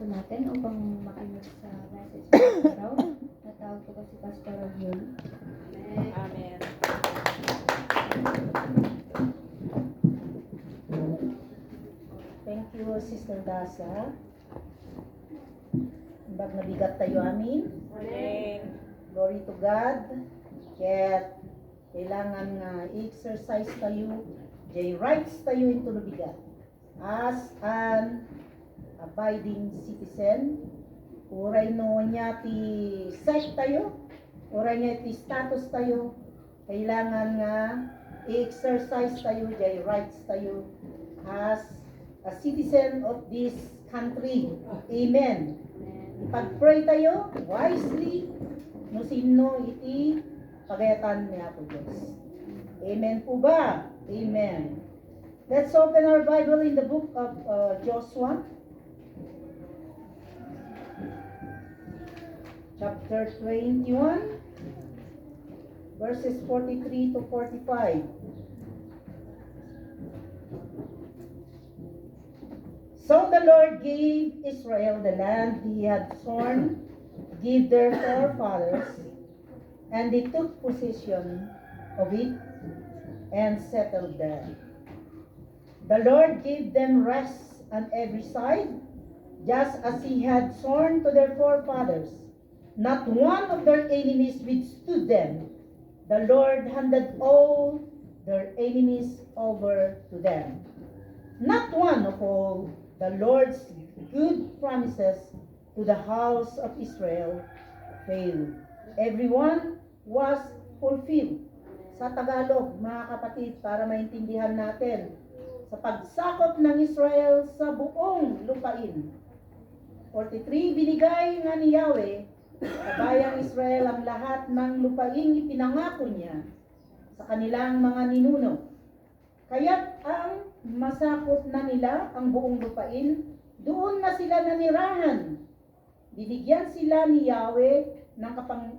po natin upang makinig sa message ng araw. Natawag ko si Pastor Yun. Amen. Thank you, Sister Daza. Imbag nabigat tayo amin. Amen. Glory to God. Kaya kailangan nga exercise tayo. Jay rights tayo into nabigat. As an abiding citizen, uray no niya ti set tayo, uray niya ti status tayo, kailangan nga exercise tayo, jay rights tayo as a citizen of this country. Amen. Ipag-pray tayo wisely no sino iti pagayatan niya po Diyos. Amen po ba? Amen. Let's open our Bible in the book of Joshua, chapter 21, verses 43 to 45. So the Lord gave Israel the land he had sworn to give their forefathers, and they took possession of it and settled there. The Lord gave them rest on every side, just as he had sworn to their forefathers. Not one of their enemies withstood them. The Lord handed all their enemies over to them. Not one of all the Lord's good promises to the house of Israel failed. Everyone was fulfilled. Sa Tagalog, mga kapatid, para maintindihan natin, sa pagsakop ng Israel sa buong lupain. 43, binigay nga ni Yahweh sa bayang Israel ang lahat ng lupaing ipinangako niya sa kanilang mga ninuno. Kaya't ang masakop na nila ang buong lupain, doon na sila nanirahan. Binigyan sila ni Yahweh ng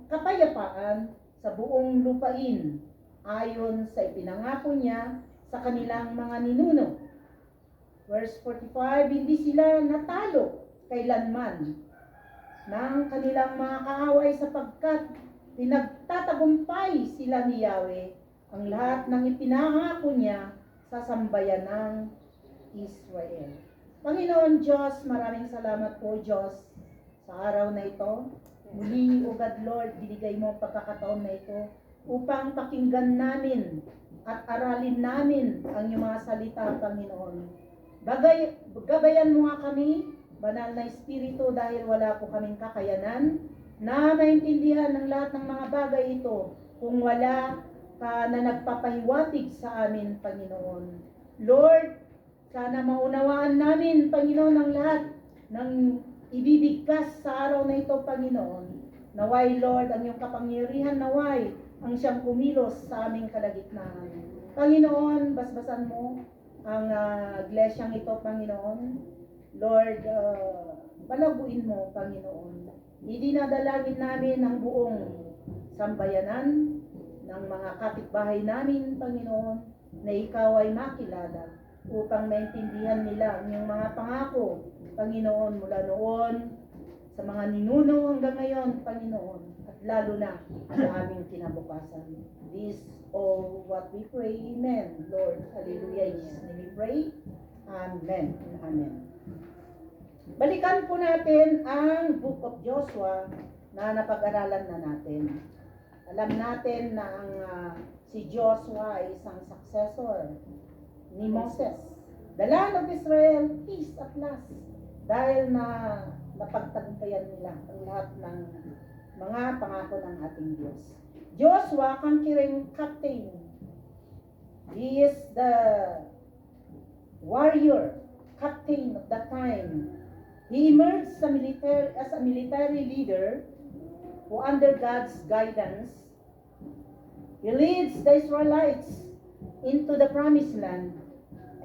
kapayapaan sa buong lupain, ayon sa ipinangako niya sa kanilang mga ninuno. Verse 45, hindi sila natalo kailanman ng kanilang mga kaaway sapagkat pinagtatagumpay sila ni Yahweh ang lahat ng ipinangako niya sa sambayan ng Israel. Panginoon Diyos, maraming salamat po Diyos sa araw na ito. Muli, O God Lord, binigay mo ang pagkakataon na ito upang pakinggan namin at aralin namin ang iyong mga salita, Panginoon. Gabayan mo nga kami, Banal na Espiritu, dahil wala po kaming kakayanan na maintindihan ng lahat ng mga bagay ito kung wala ka na nagpapahiwatig sa amin, Panginoon. Lord, sana maunawaan namin, Panginoon, ang lahat ng ibibigkas sa araw na ito, Panginoon. Naway, Lord, ang iyong kapangyarihan, naway, ang siyang kumilos sa aming kalagitnaan. Panginoon, basbasan mo ang iglesyang ito, Panginoon. Lord, palaguin mo, Panginoon. Idinadalangin namin ang buong sambayanan ng mga kapitbahay namin, Panginoon, na ikaw ay makilala upang maintindihan nila ang iyong mga pangako, Panginoon, mula noon sa mga ninuno hanggang ngayon, Panginoon, at lalo na sa aming kinabukasan. This all what we pray. Amen. Lord, hallelujah. In Jesus' name we pray. Amen and amen. Balikan po natin ang Book of Joshua na napag-aralan na natin. Alam natin na ang si Joshua ay isang successor ni Moses. The land of Israel is at last dahil na napagtagumpayan nila ang lahat ng mga pangako ng ating Diyos. Joshua, conquering captain. He is the warrior captain of that time. He emerged as a military leader who, under God's guidance, he leads the Israelites into the promised land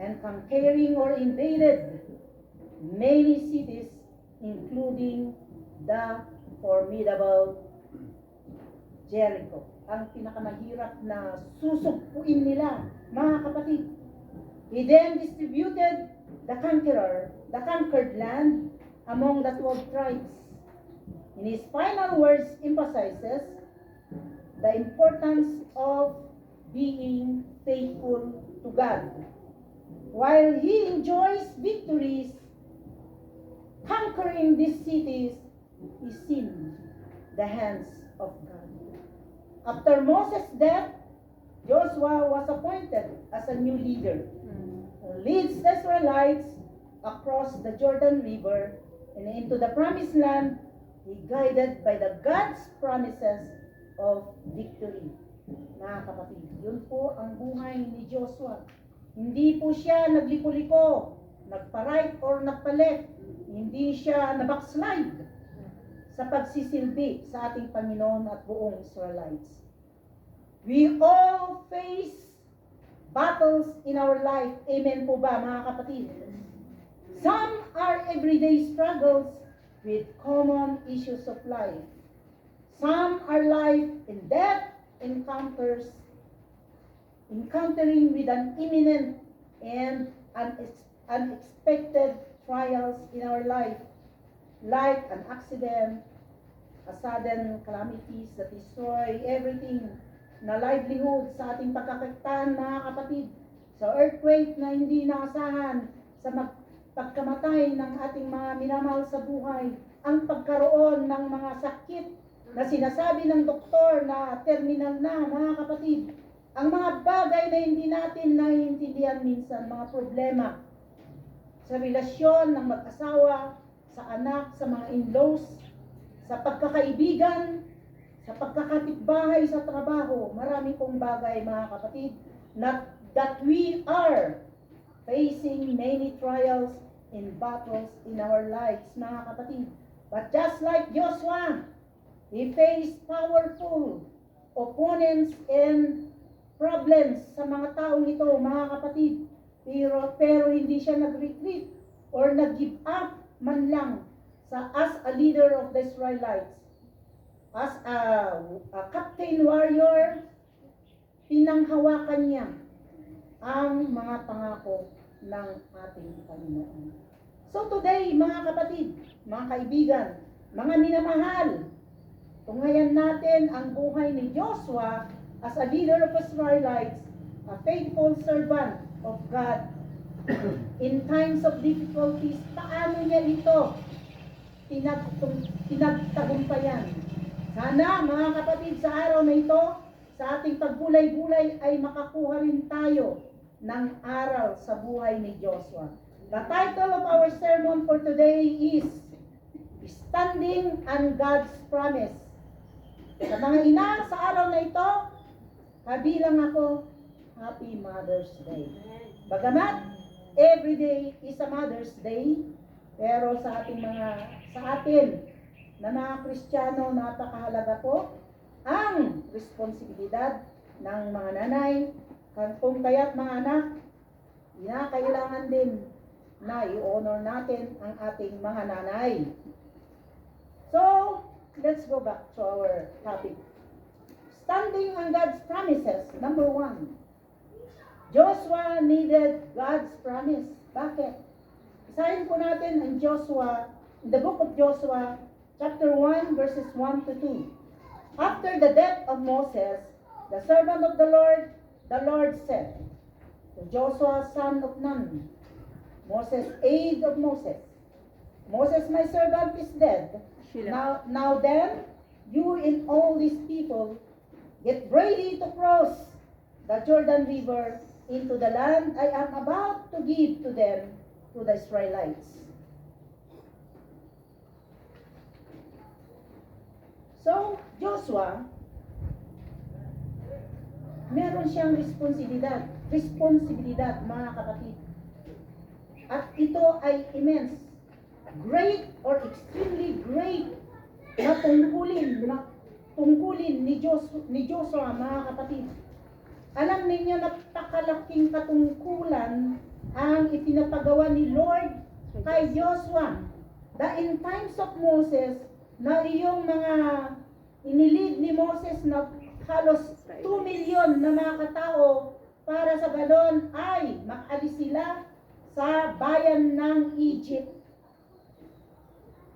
and conquering or invaded many cities, including the formidable Jericho. Ang pinakamahirap na susugpuin nila, mga kapatid. He then distributed the conquered land among the 12 tribes. In his final words emphasizes the importance of being faithful to God. While he enjoys victories, conquering these cities is in the hands of God. After Moses' death, Joshua was appointed as a new leader who leads the Israelites across the Jordan River and into the promised land, he guided by the God's promises of victory. Mga kapatid, yun po ang buhay ni Joshua. Hindi po siya nagliko-liko, nagpa-right or nagpa-left. Hindi siya nabackslide sa pagsisilbi sa ating Panginoon at buong Israelites. We all face battles in our life. Amen po ba, mga kapatid? Some are everyday struggles with common issues of life. Some are life and death encounters, encountering with an imminent and unexpected trials in our life, like an accident, a sudden calamities that destroy everything, na livelihood sa ating pagkakakitaan, mga kapatid, sa earthquake na hindi naasahan, sa pagkamatay ng ating mga minamahal sa buhay, ang pagkaroon ng mga sakit na sinasabi ng doktor na terminal na, mga kapatid, ang mga bagay na hindi natin naiintindihan minsan, mga problema sa relasyon ng mag-asawa, sa anak, sa mga in-laws, sa pagkakaibigan, sa pagkakatitbahay sa trabaho, marami pong bagay, mga kapatid, that we are facing many trials and battles in our lives, mga kapatid. But just like Joshua, he faced powerful opponents and problems sa mga taong ito, mga kapatid. Pero hindi siya nag-retreat or nag-give up man lang as a leader of the Israelites. As a captain warrior, pinanghawakan niya ang mga pangako ng ating Panginoon. So today, mga kapatid, mga kaibigan, mga minamahal, tunghayan natin ang buhay ni Joshua as a leader of Israelites, a faithful servant of God. In times of difficulties, paano niya ito pinagtagumpayan? Sana, mga kapatid, sa araw na ito, sa ating pagbulay-bulay ay makakuha rin tayo ng aral sa buhay ni Joshua. The title of our sermon for today is Standing on God's Promise. Sa mga ina, sa araw na ito, kabilang ako, Happy Mother's Day. Bagamat, every day is a Mother's Day, pero sa atin na mga Kristiyano, napakahalaga po ang responsibilidad ng mga nanay. Kung kaya't mga anak, kailangan din na i-honor natin ang ating mga nanay. So, let's go back to our topic. Standing on God's promises, number 1. Joshua needed God's promise. Bakit? Isahin po natin in the book of Joshua, chapter 1, verses 1 to 2. After the death of Moses, the servant of the Lord said to Joshua, son of Nun, Moses, aide of Moses, Moses, my servant, is dead. Now then, you and all these people get ready to cross the Jordan River into the land I am about to give to them, to the Israelites. So, Joshua, meron siyang responsibilidad, mga kapatid. At ito ay immense, great or extremely great na tungkulin ni Joshua, mga kapatid. Alam ninyo, napakalaking katungkulan ang ipinapagawa ni Lord kay Joshua. That in times of Moses, na iyong mga inilid ni Moses na halos 2 milyon na mga katao para sa galon ay makalis sila sa bayan ng Egypt.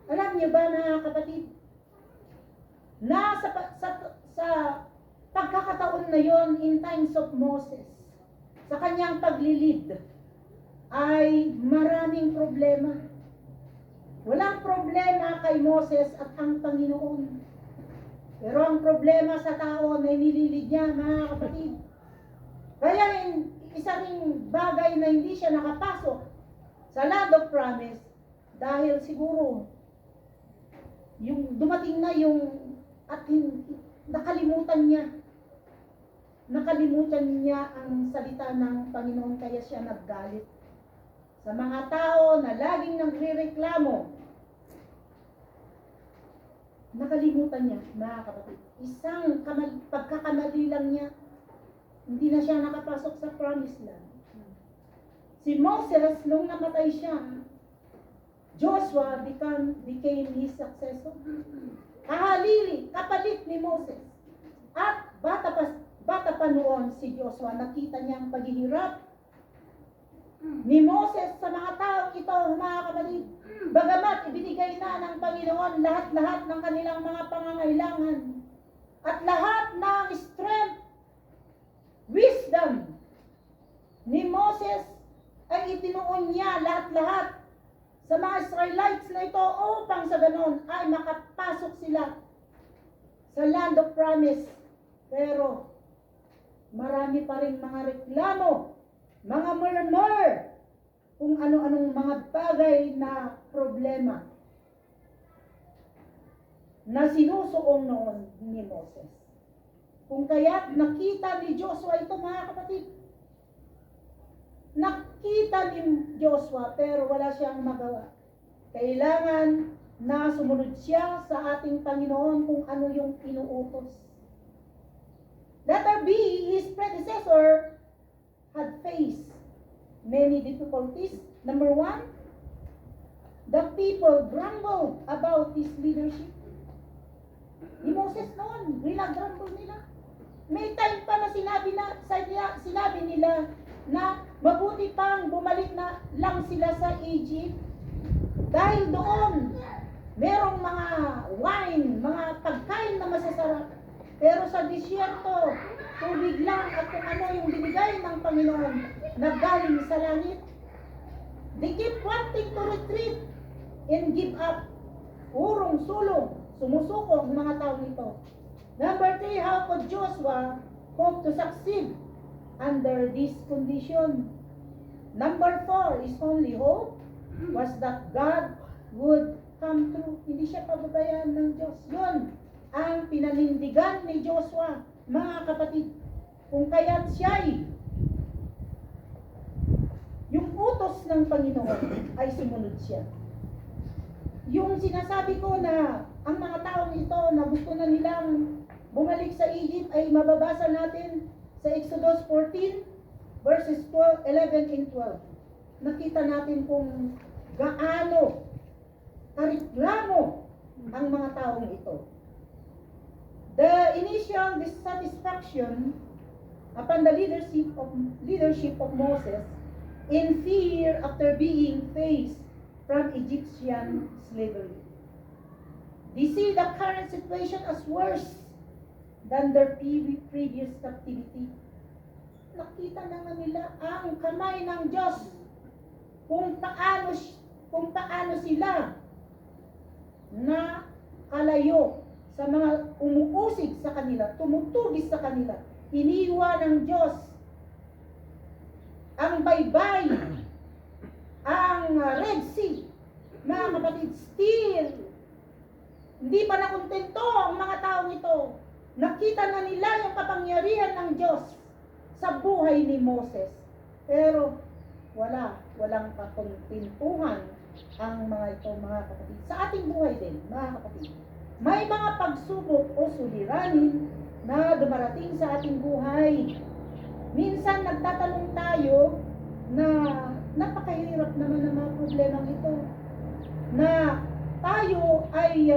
Alam niyo ba mga kapatid, na sa pagkakataon na yon in times of Moses, sa kanyang paglilid, ay maraming problema. Walang problema kay Moses at ang Panginoon. Pero ang problema sa tao na nililid niya, mga kapatid. Kaya isa ring bagay na hindi siya nakapasok sa Land of Promise dahil siguro yung dumating na yung at nakalimutan niya ang salita ng Panginoon, kaya siya naggalit sa mga tao na laging nagrereklamo. Nakalimutan niya, mga kapatid. Isang pagkakamali lang niya, hindi na siya nakapasok sa promised land. Si Moses, nung namatay siya, Joshua became his successor. Kapalit ni Moses. At bata pa noon si Joshua, nakita niya ang paghihirap ni Moses sa mga taong ito, mga kapatid. Bagamat ibinigay na ng Panginoon lahat-lahat ng kanilang mga pangangailangan at lahat ng strength, wisdom ni Moses ay itinuon niya lahat-lahat sa mga Israelites na ito upang sa ganon ay makapasok sila sa Land of Promise. Pero marami pa rin mga reklamo, mga murmur, kung ano-anong mga bagay na problema na sinusuong noon ni Moses. Kung kaya't nakita ni Joshua ito, mga kapatid. Nakita ni Joshua pero wala siyang magawa. Kailangan na sumunod siya sa ating Panginoon kung ano yung inuutos. Letter B, his predecessor had faced many difficulties. Number 1, the people grumbled about his leadership. Ni Moses noon, grumble nila. May time pa na sinabi nila na mabuti pang bumalik na lang sila sa Egypt. Dahil doon, merong mga wine, mga pagkain na masasarap. Pero sa disyerto, tubig lang at kung ano yung binigay ng Panginoon na galing sa langit. They keep wanting to retreat and give up. Urong-sulong, sumusuko ang mga tao nito. Number 3, how could Joshua hope to succeed under this condition? Number 4, his only hope was that God would come through. Hindi siya pababayaan ng Diyos. Yun ang pinanindigan ni Joshua, mga kapatid. Kung kaya't siya'y yung utos ng Panginoon ay sumunod siya. Yung sinasabi ko na ang mga taong ito na gusto na nilang bumalik sa Egypt ay mababasa natin sa Exodus 14 verses 11 and 12. Nakita natin kung gaano kareklamo ang mga taong ito. The initial dissatisfaction upon the leadership of Moses in fear after being faced from Egyptian slavery. They see the current situation as worse than their previous captivity. Nakita na nga nila ang kamay ng Diyos kung paano sila na kalayo sa mga umuusig sa kanila, tumutugis sa kanila. Iniwan ng Diyos ang baybay, ang Red Sea. Mga kapatid, still, hindi pa nakontento ang mga taong ito. Nakita na nila yung kapangyarihan ng Diyos sa buhay ni Moses. Pero walang kakontentuhan ang mga ito, mga kapatid. Sa ating buhay din, mga kapatid. May mga pagsubok o suliranin na dumarating sa ating buhay. Minsan nagtatanong tayo na napakahirap naman ng mga problemang ito. Na tayo ay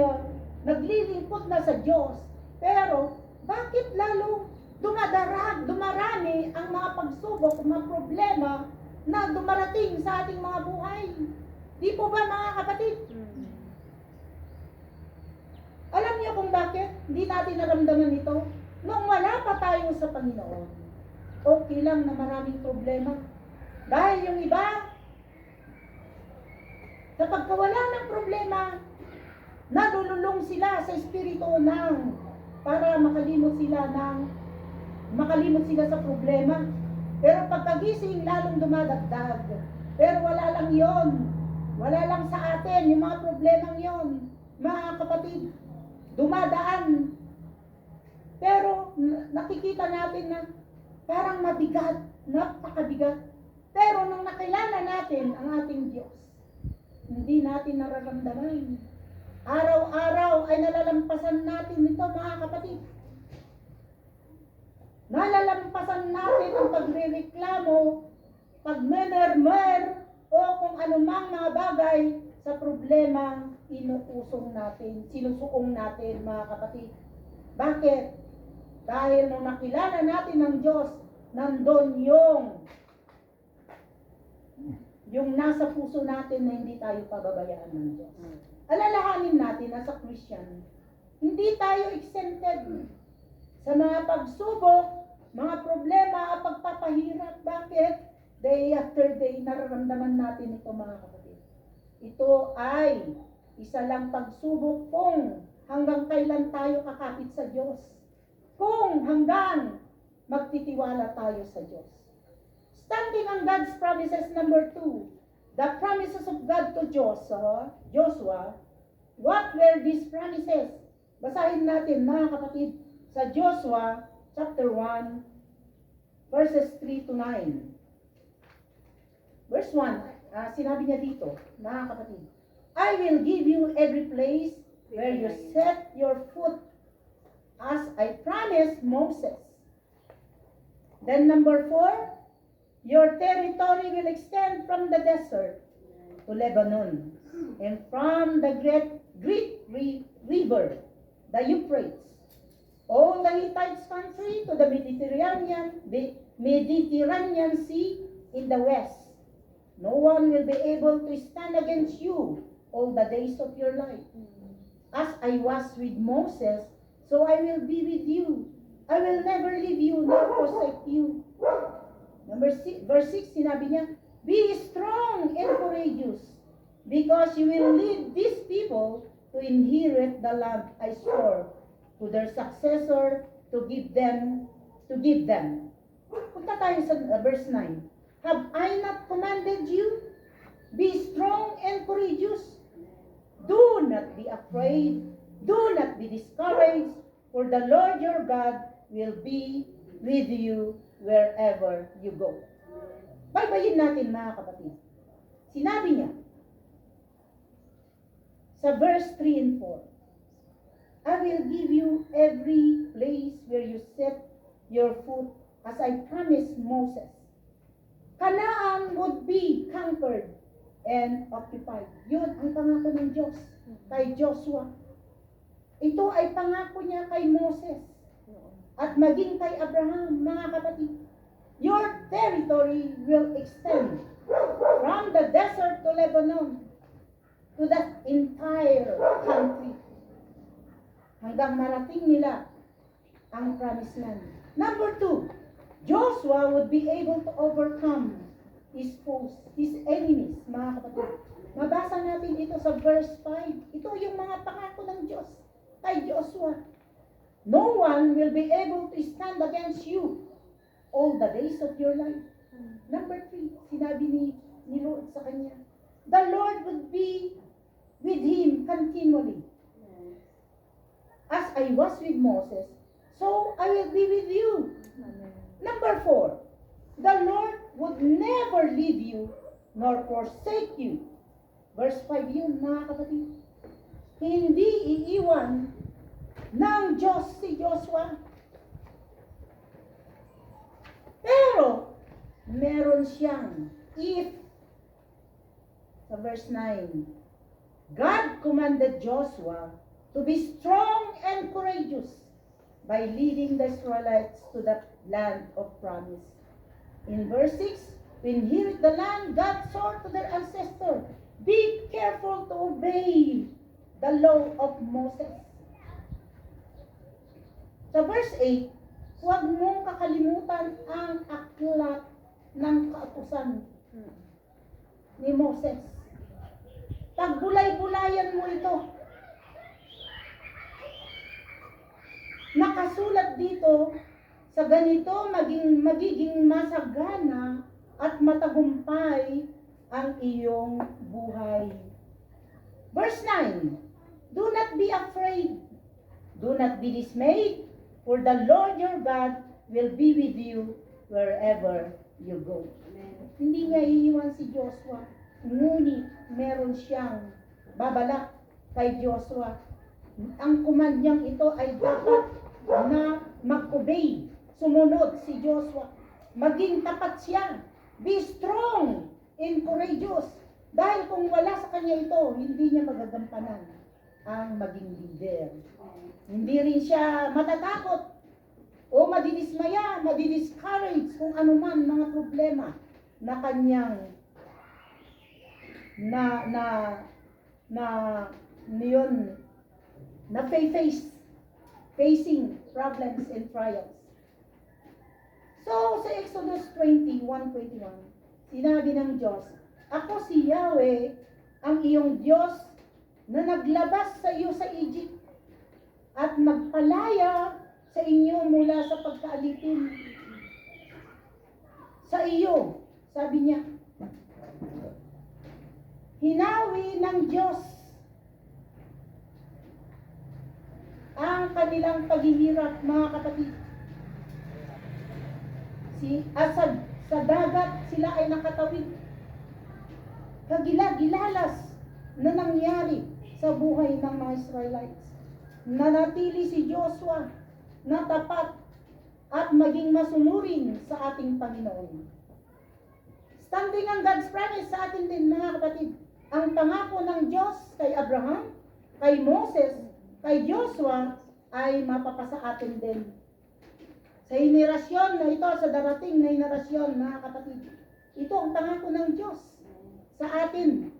naglilingkod na sa Diyos. Pero bakit lalo dumarami ang mga pagsubok, mga problema na dumarating sa ating mga buhay? Di po ba, mga kapatid? Alam niyo kung bakit hindi natin naramdaman ito? Nung wala pa tayo sa Panginoon, okay lang na maraming problema. Dahil yung iba, kapag wala ng problema, nalululong sila sa espiritu para makalimot sila sa problema. Pero pagkagising, lalong dumadagdag. Pero wala lang yon. Wala lang sa atin yung mga problemang yon. Mga kapatid, dumadaan. Pero nakikita natin na parang mabigat, napakabigat. Pero nung nakilala natin ang ating Diyos, hindi natin nararamdaman. Araw-araw ay nalalampasan natin ito, mga kapatid. Nalalampasan natin ang pagrereklamo, pagmemermer, o kung anumang mga bagay sa problema sinusuong natin, mga kapatid. Bakit? Dahil nung nakilala natin ang Diyos, nandun yung nasa puso natin na hindi tayo pababayaan ng Diyos. Alalahanin natin na sa Christian, hindi tayo exempted sa mga pagsubok, mga problema at pagpapahirap. Bakit? Day after day, nararamdaman natin ito, mga kapatid. Ito ay isa lang pagsubok kung hanggang kailan tayo kakapit sa Diyos. Kung hanggang magtitiwala tayo sa Diyos. Standing on God's promises, number 2. The promises of God to Joshua. What were these promises? Basahin natin, mga kapatid, sa Joshua chapter 1, verses 3 to 9. Verse 1, sinabi niya dito, mga kapatid, I will give you every place where you set your foot, as I promised Moses. Then number 4, your territory will extend from the desert to Lebanon, and from the great river, the Euphrates, all the Hittites country to the Mediterranean Sea in the west. No one will be able to stand against you all the days of your life. As I was with Moses, so I will be with you. I will never leave you nor forsake you. Verse 6, sinabi niya, be strong and courageous, because you will lead these people to inherit the land I swore to their successor to give them. Punta tayo sa verse 9. Have I not commanded you? Be strong and courageous. Do not be afraid. Do not be discouraged, for the Lord your God will be with you wherever you go. Baybayin natin, mga kapatid. Sinabi niya sa verse 3 and 4, I will give you every place where you set your foot, as I promised Moses. Canaan would be conquered and occupied. Yun ang pangako ng Diyos kay Joshua. Ito ay pangako niya kay Moses at maging kay Abraham, mga kapatid. Your territory will extend from the desert to Lebanon to the entire country hanggang marating nila ang promised land. Number 2, Joshua would be able to overcome his foes, his enemies, mga kapatid. Mabasa natin ito sa verse 5. Ito yung mga pangako ng Diyos kay Joshua. No one will be able to stand against you all the days of your life. Number 3, sinabi ni Lord sa kanya, the Lord would be with him continually. As I was with Moses, so I will be with you. Number 4, the Lord would never leave you nor forsake you. Verse 5 yun, mga kapatid. Hindi iiwan ng Diyos si Joshua. Pero, meron siyang if. Sa verse 9, God commanded Joshua to be strong and courageous by leading the Israelites to the land of promise. In verse 6, to inherit the land God swore to their ancestors, be careful to obey the law of Moses. Sa verse 8, huwag mong kakalimutan ang aklat ng kautusan ni Moses. Pagbulay-bulayan mo ito. Nakasulat dito, sa ganito magiging masagana at matagumpay ang iyong buhay. Verse 9, do not be afraid, do not be dismayed, for the Lord your God will be with you wherever you go. Hindi niya iiwan si Joshua, ngunit meron siyang babalak kay Joshua. Ang command niyang ito ay dapat na mag-obey, sumunod si Joshua. Maging tapat siya, be strong and courageous. Dahil kung wala sa kanya ito, hindi niya magagampanan ang maging leader. Hindi rin siya matatakot o madidismaya, madidiscourage kung anuman mga problema na kanyang facing problems and trials. So, sa Exodus 21:21, sinabi ng Diyos, ako si Yahweh, ang iyong Diyos, na naglabas sa iyo sa Egypt at nagpalaya sa inyo mula sa pagkaalipin. Sa iyo, sabi niya, hinawi ng Diyos ang kanilang paghihirap, mga kapatid. Sa dagat sila ay nakatawid. Kagilalas na nangyari sa buhay ng mga Israelites. Nanatili si Joshua na tapat at maging masunurin sa ating Panginoon. Standing ang God's promise sa atin din, mga kapatid. Ang pangako ng Diyos kay Abraham, kay Moses, kay Joshua ay mapapasa atin din. Sa henerasyon na ito, sa darating na henerasyon, mga kapatid, ito ang pangako ng Diyos sa atin.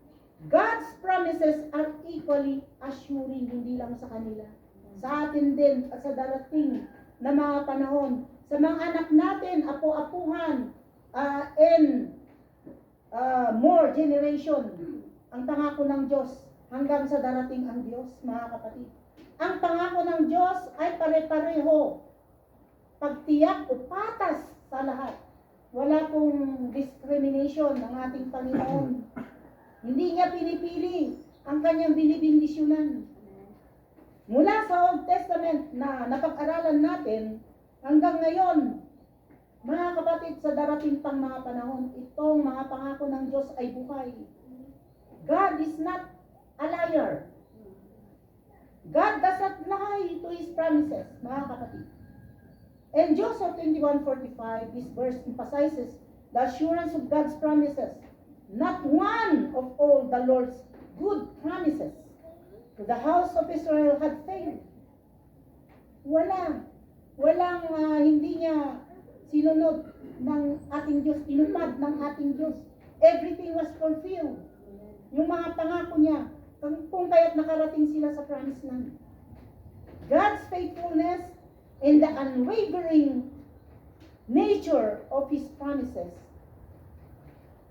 God's promises are equally assuring, hindi lang sa kanila. Sa atin din at sa darating na mga panahon. Sa mga anak natin, apo-apuhan, and more generation. Ang pangako ng Diyos hanggang sa darating ang Diyos, mga kapatid. Ang pangako ng Diyos ay pare-pareho. Pagtiyak o patas sa lahat. Wala pong discrimination ng ating Panginoon. Hindi niya pinipili ang kanyang binibindisyonan. Mula sa Old Testament na napag-aralan natin hanggang ngayon, mga kapatid, sa darating pang mga panahon, itong mga pangako ng Diyos ay buhay. God is not a liar. God does not lie to His promises, mga kapatid. And Joshua 21:45, this verse emphasizes the assurance of God's promises. Not one of all the Lord's good promises to the house of Israel had failed. Walang hindi niya sinunod ng ating Diyos, inumad ng ating Diyos. Everything was fulfilled. Yung mga pangako niya, kung kaya't nakarating sila sa promised land. God's faithfulness and the unwavering nature of His promises,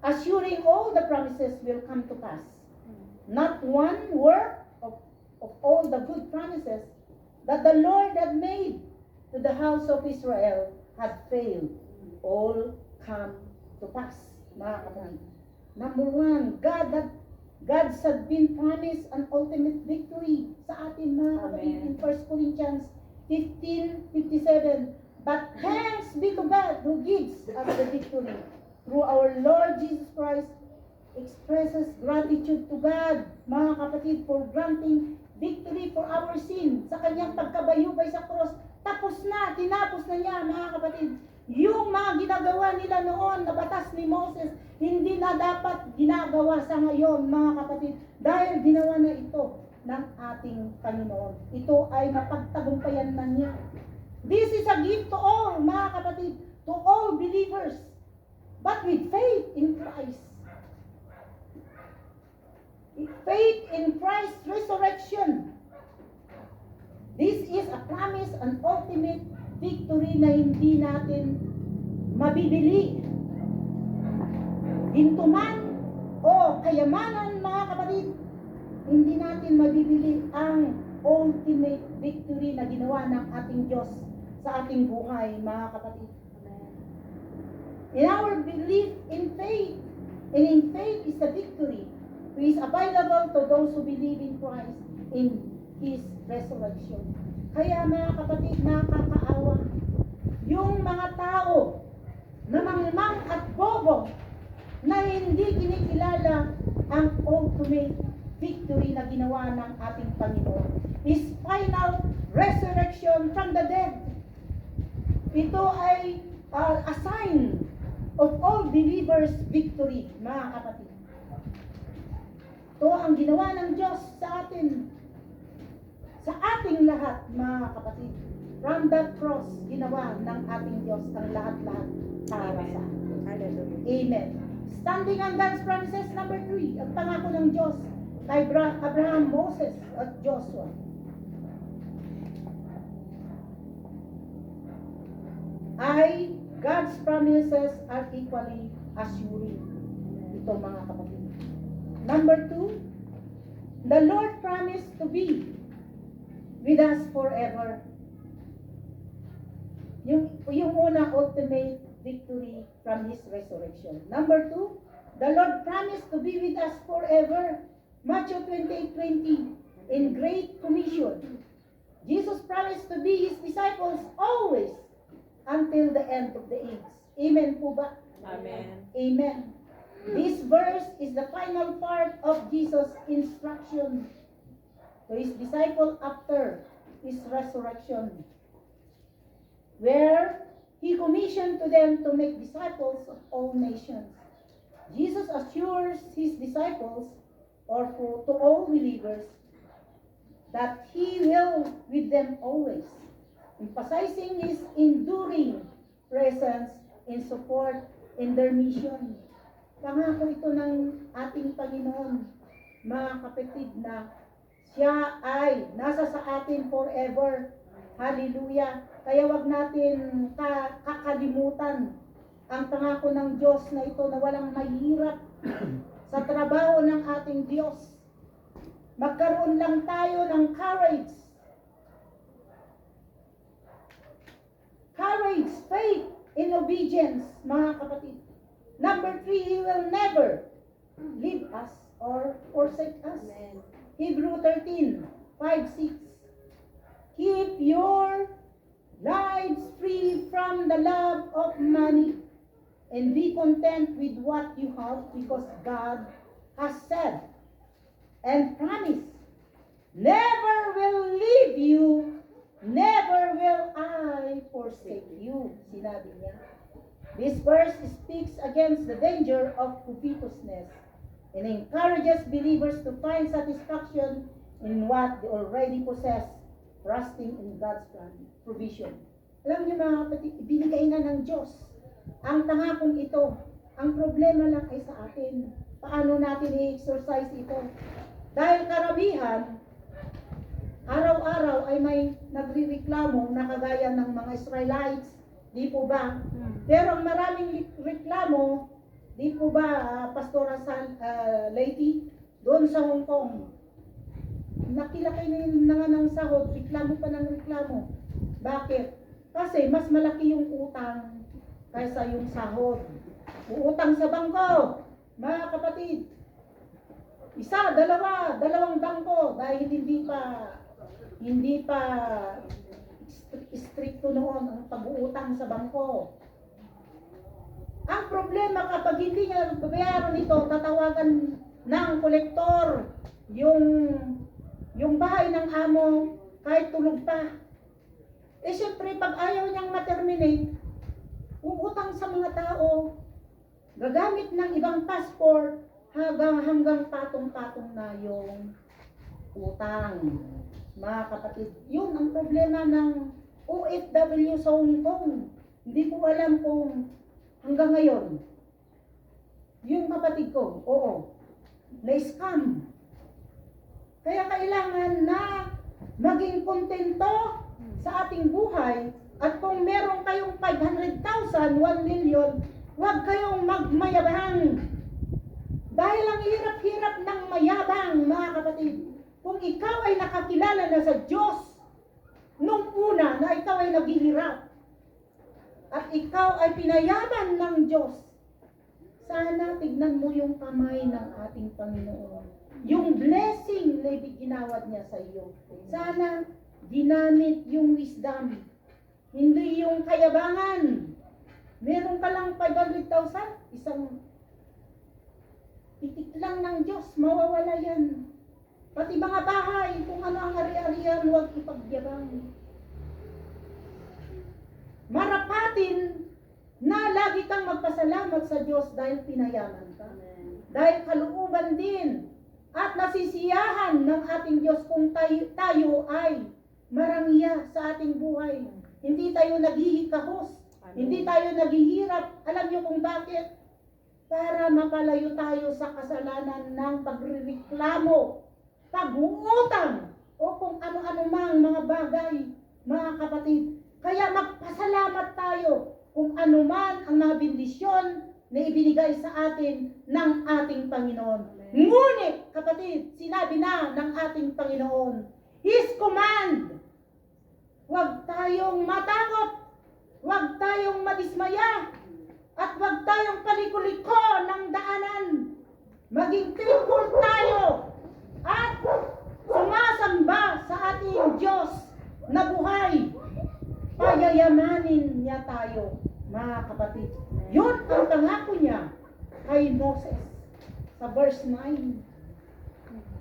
assuring all the promises will come to pass. Not one word of all the good promises that the Lord had made to the house of Israel had failed. All come to pass, mga kapatid. Number one, God's had been promised an ultimate victory sa atin, mga kapatid, in 1 Corinthians 15:57. But thanks be to God who gives us the victory through our Lord Jesus Christ. Expresses gratitude to God, mga kapatid, for granting victory for our sin. Sa kanyang pagkabayubay sa cross, tapos na, tinapos na niya, mga kapatid. Yung mga ginagawa nila noon na batas ni Moses, hindi na dapat ginagawa sa ngayon, mga kapatid, dahil ginawa na ito ng ating Panginoon. Ito ay mapagtagumpayan na niya. This is a gift to all, mga kapatid, to all believers, but with faith in Christ. Faith in Christ's resurrection. This is a promise, an ultimate victory na hindi natin mabibili. Hintuman o kayamanan, mga kapatid, hindi natin mabibili ang ultimate victory na ginawa ng ating Diyos sa ating buhay, mga kapatid. In our belief in faith, and in faith is the victory which is available to those who believe in Christ in His resurrection. Kaya mga kapatid, nakakaawa yung mga tao na mangmang at bobo na hindi kinikilala ang ultimate victory na ginawa ng ating Panginoon. His final resurrection from the dead. Ito ay a sign of all believers' victory, mga kapatid. Ito ang ginawa ng Diyos sa atin, sa ating lahat, mga kapatid. From that cross, ginawa ng ating Diyos ang lahat-lahat para sa atin. Hallelujah. Amen. Standing on God's promises, number 3, ang pangako ng Diyos kay Abraham, Moses, at Joshua. God's promises are equally assuring. Ito, mga kapatid. Number 2, the Lord promised to be with us forever. Yung una, ultimate victory from His resurrection. Number 2, the Lord promised to be with us forever. Matthew 28:20, in Great Commission. Jesus promised to be His disciples always until the end of the age. Amen po ba? Amen. Amen. This verse is the final part of Jesus' instruction to His disciple after His resurrection, where He commissioned to them to make disciples of all nations. Jesus assures His disciples, or to all believers, that He will with them always, emphasizing His enduring presence in support in their mission. Pangako ito ng ating Panginoon, mga kapatid, na Siya ay nasa sa atin forever. Hallelujah. Kaya wag natin kakalimutan ang pangako ng Diyos na ito, na walang mahirap sa trabaho ng ating Diyos. Magkaroon lang tayo ng courage. Courage, faith, in obedience, mga kapatid. Number 3, He will never leave us or forsake us. Amen. Hebrew 13:5-6. Keep your lives free from the love of money and be content with what you have, because God has said and promised, never will leave you, never will I forsake you. Sinabi niya. This verse speaks against the danger of covetousness and encourages believers to find satisfaction in what they already possess, trusting in God's plan, provision. Alam niyo mga kapatid, binigay na ng Diyos ang pangakong ito. Ang problema lang ay sa atin. Paano natin i-exercise ito? Dahil karamihan, araw-araw ay may nagre-reklamo na kagaya ng mga Israelites, di po ba? Pero ang maraming reklamo, di po ba, Pastora Lady, doon sa Hong Kong, nakilakay na nga ng sahod, reklamo pa ng reklamo. Bakit? Kasi mas malaki yung utang kaysa yung sahod. Uutang sa bangko, mga kapatid. Isa, dalawang bangko, dahil hindi pa stricto noon ang pag-uutang sa bangko. Ang problema, kapag hindi niya babayaran ito, tatawagan ng kolektor yung bahay ng amo kahit tulog pa. Eh syempre, pag ayaw niyang ma-terminate, uutang sa mga tao, gagamit ng ibang passport, hanggang patong-patong na yung utang. Mga kapatid, yun ang problema ng OFW sa Hong Kong. Hindi ko alam kung hanggang ngayon, yung kapatid ko, oo, na-scam. Kaya kailangan na maging kontento sa ating buhay. At kung meron kayong 500,000, 1 million, huwag kayong magmayabang. Dahil ang hirap-hirap ng mayabang, mga kapatid. Kung ikaw ay nakakilala na sa Diyos, nung una na ikaw ay naghihirap, at ikaw ay pinayaban ng Diyos, sana tignan mo yung kamay ng ating Panginoon. Yung blessing na ibinawad niya sa iyo. Sana ginamit yung wisdom, hindi yung kayabangan. Meron ka lang 500,000, isang titik lang ng Diyos, mawawala yan. Pati mga bahay, kung ano ang ari-arian, huwag ipagyabang. Marapatin na lagi kang magpasalamat sa Diyos dahil pinayaman ka. Dahil kalooban din at nasisiyahan ng ating Diyos kung tayo ay marangya sa ating buhay. Hindi tayo naghihikahos, hindi tayo naghihirap. Alam niyo kung bakit? Para mapalayo tayo sa kasalanan ng pagrereklamo, pag-uutang, o kung ano-ano mang mga bagay, mga kapatid. Kaya magpasalamat tayo kung ano man ang mga bendisyon na ibinigay sa atin ng ating Panginoon. Ngunit, kapatid, sinabi na ng ating Panginoon, His command, huwag tayong matakot, huwag tayong madismaya, at huwag tayong palikuliko ng daanan. Maging thankful tayo at sumasamba sa ating Diyos na buhay. Payayamanin niya tayo, mga kapatid. Yun ang pangako niya kay Moses sa verse 9.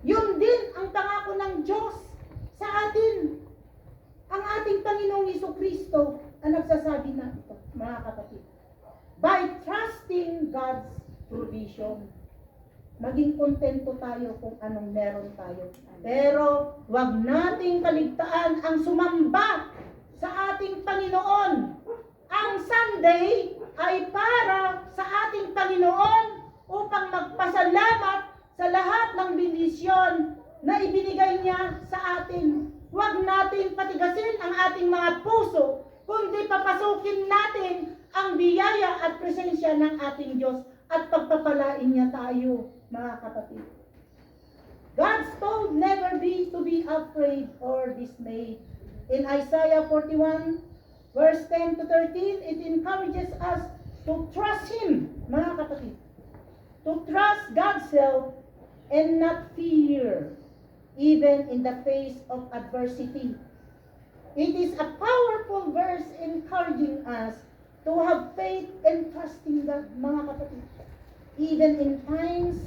Yun din ang pangako ng Diyos sa atin. Ang ating Panginoong Jesucristo ang nagsasabi na ito, mga kapatid. By trusting God's provision. Maging kontento tayo kung anong meron tayo. Pero wag nating kaligtaan ang sumamba sa ating Panginoon. Ang Sunday ay para sa ating Panginoon upang magpasalamat sa lahat ng bendisyon na ibinigay niya sa atin. Huwag natin patigasin ang ating mga puso, kundi papasukin natin ang biyaya at presensya ng ating Diyos at pagpapalain niya tayo, mga kapatid. God's told never be to be afraid or dismayed. In Isaiah 41, verse 10 to 13, it encourages us to trust Him, mga kapatid. To trust God's help and not fear, even in the face of adversity. It is a powerful verse encouraging us to have faith and trust in God, mga kapatid. Even in times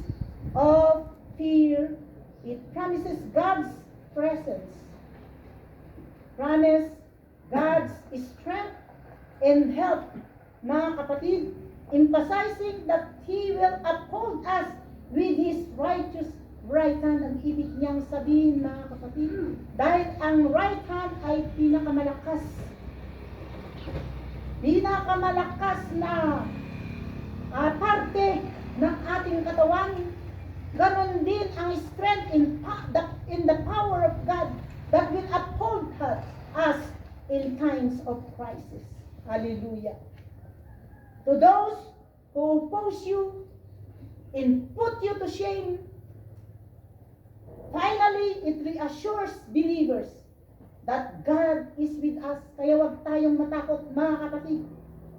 of fear, it promises God's presence. Promise God's strength and help, mga kapatid, emphasizing that He will uphold us with His righteous right hand. Ang ibig niyang sabihin, mga kapatid, dahil ang right hand ay pinakamalakas na parte ng ating katawan. Ganon din ang strength in the power of God that will uphold us in times of crisis. Hallelujah. To those who oppose you and put you to shame, finally, it reassures believers that God is with us. Kaya huwag tayong matakot, mga kapatid.